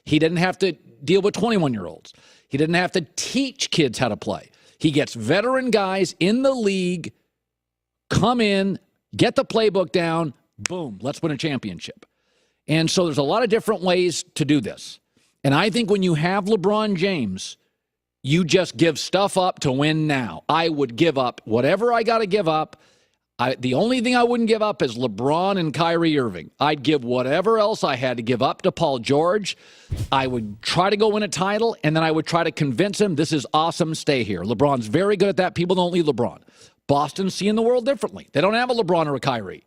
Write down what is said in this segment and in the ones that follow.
He didn't have to deal with 21-year-olds. He didn't have to teach kids how to play. He gets veteran guys in the league, come in, get the playbook down, boom, let's win a championship. And so there's a lot of different ways to do this. And I think when you have LeBron James, you just give stuff up to win now. I would give up whatever I got to give up. The only thing I wouldn't give up is LeBron and Kyrie Irving. I'd give whatever else I had to give up to Paul George. I would try to go win a title, and then I would try to convince him this is awesome, stay here. LeBron's very good at that. People don't leave LeBron. Boston's seeing the world differently. They don't have a LeBron or a Kyrie.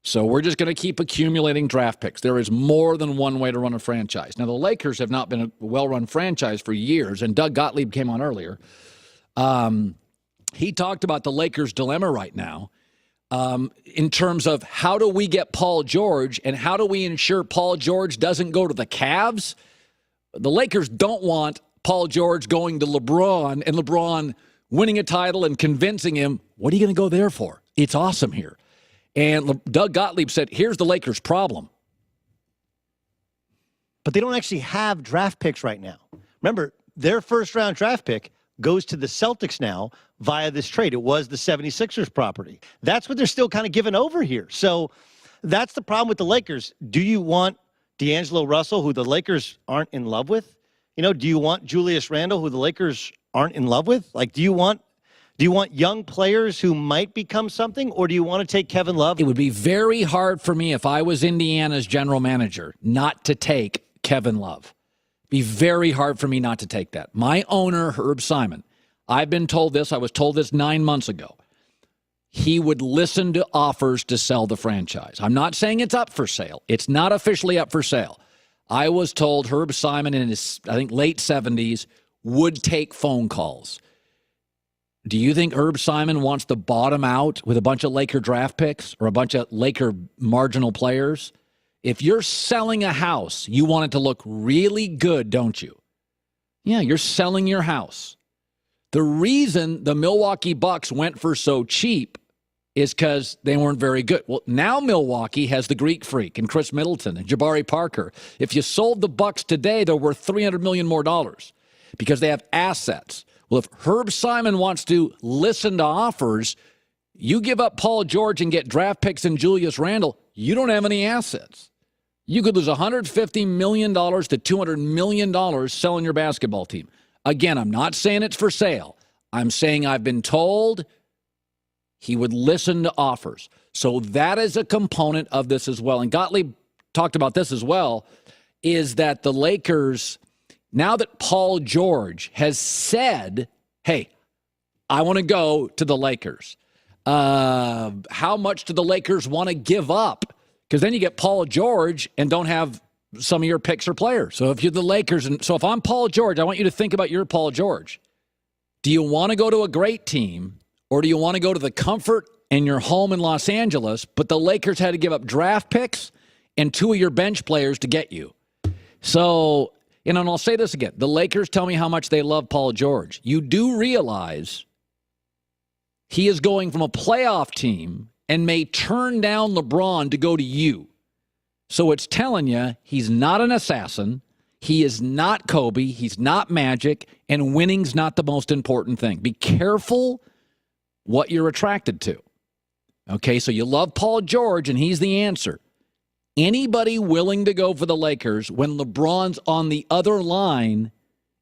So we're just going to keep accumulating draft picks. There is more than one way to run a franchise. Now, the Lakers have not been a well-run franchise for years, and Doug Gottlieb came on earlier. He talked about the Lakers' dilemma right now in terms of how do we get Paul George and how do we ensure Paul George doesn't go to the Cavs? The Lakers don't want Paul George going to LeBron and LeBron winning a title and convincing him, what are you going to go there for? It's awesome here. And Doug Gottlieb said, here's the Lakers' problem. But they don't actually have draft picks right now. Remember, their first-round draft pick goes to the Celtics now via this trade. It was the 76ers property. That's what they're still kind of giving over here. So that's the problem with the Lakers. Do you want D'Angelo Russell, who the Lakers aren't in love with? Do you want Julius Randle, who the Lakers aren't in love with? Like, do you want young players who might become something, or do you want to take Kevin Love? It would be very hard for me if I was Indiana's general manager not to take Kevin Love. It'd be very hard for me not to take that. My owner, Herb Simon, I've been told this. I was told this 9 months ago. He would listen to offers to sell the franchise. I'm not saying it's up for sale. It's not officially up for sale. I was told Herb Simon in his, I think, late 70s would take phone calls. Do you think Herb Simon wants to bottom out with a bunch of Laker draft picks or a bunch of Laker marginal players? If you're selling a house, you want it to look really good, don't you? Yeah, you're selling your house. The reason the Milwaukee Bucks went for so cheap is because they weren't very good. Well, now Milwaukee has the Greek Freak and Chris Middleton and Jabari Parker. If you sold the Bucks today, they're worth $300 million more because they have assets. Well, if Herb Simon wants to listen to offers, you give up Paul George and get draft picks and Julius Randle, you don't have any assets. You could lose $150 million to $200 million selling your basketball team. Again, I'm not saying it's for sale. I'm saying I've been told he would listen to offers. So that is a component of this as well. And Gottlieb talked about this as well, is that the Lakers, now that Paul George has said, hey, I want to go to the Lakers, how much do the Lakers want to give up? Because then you get Paul George and don't have some of your picks or players. So if you're the Lakers, and so if I'm Paul George, I want you to think about your Paul George. Do you want to go to a great team, or do you want to go to the comfort in your home in Los Angeles, but the Lakers had to give up draft picks and 2 of your bench players to get you? So, and I'll say this again. The Lakers tell me how much they love Paul George. You do realize he is going from a playoff team and may turn down LeBron to go to you. So it's telling you he's not an assassin, he is not Kobe, he's not Magic, and winning's not the most important thing. Be careful what you're attracted to. Okay, so you love Paul George, and he's the answer. Anybody willing to go for the Lakers when LeBron's on the other line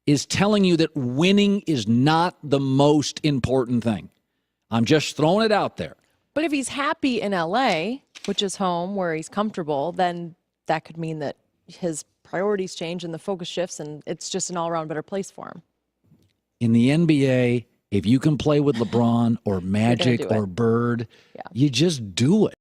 is telling you that winning is not the most important thing. I'm just throwing it out there. But if he's happy in LA, which is home where he's comfortable, then that could mean that his priorities change and the focus shifts, and it's just an all-around better place for him. In the NBA, if you can play with LeBron or Magic or Bird, you just do it.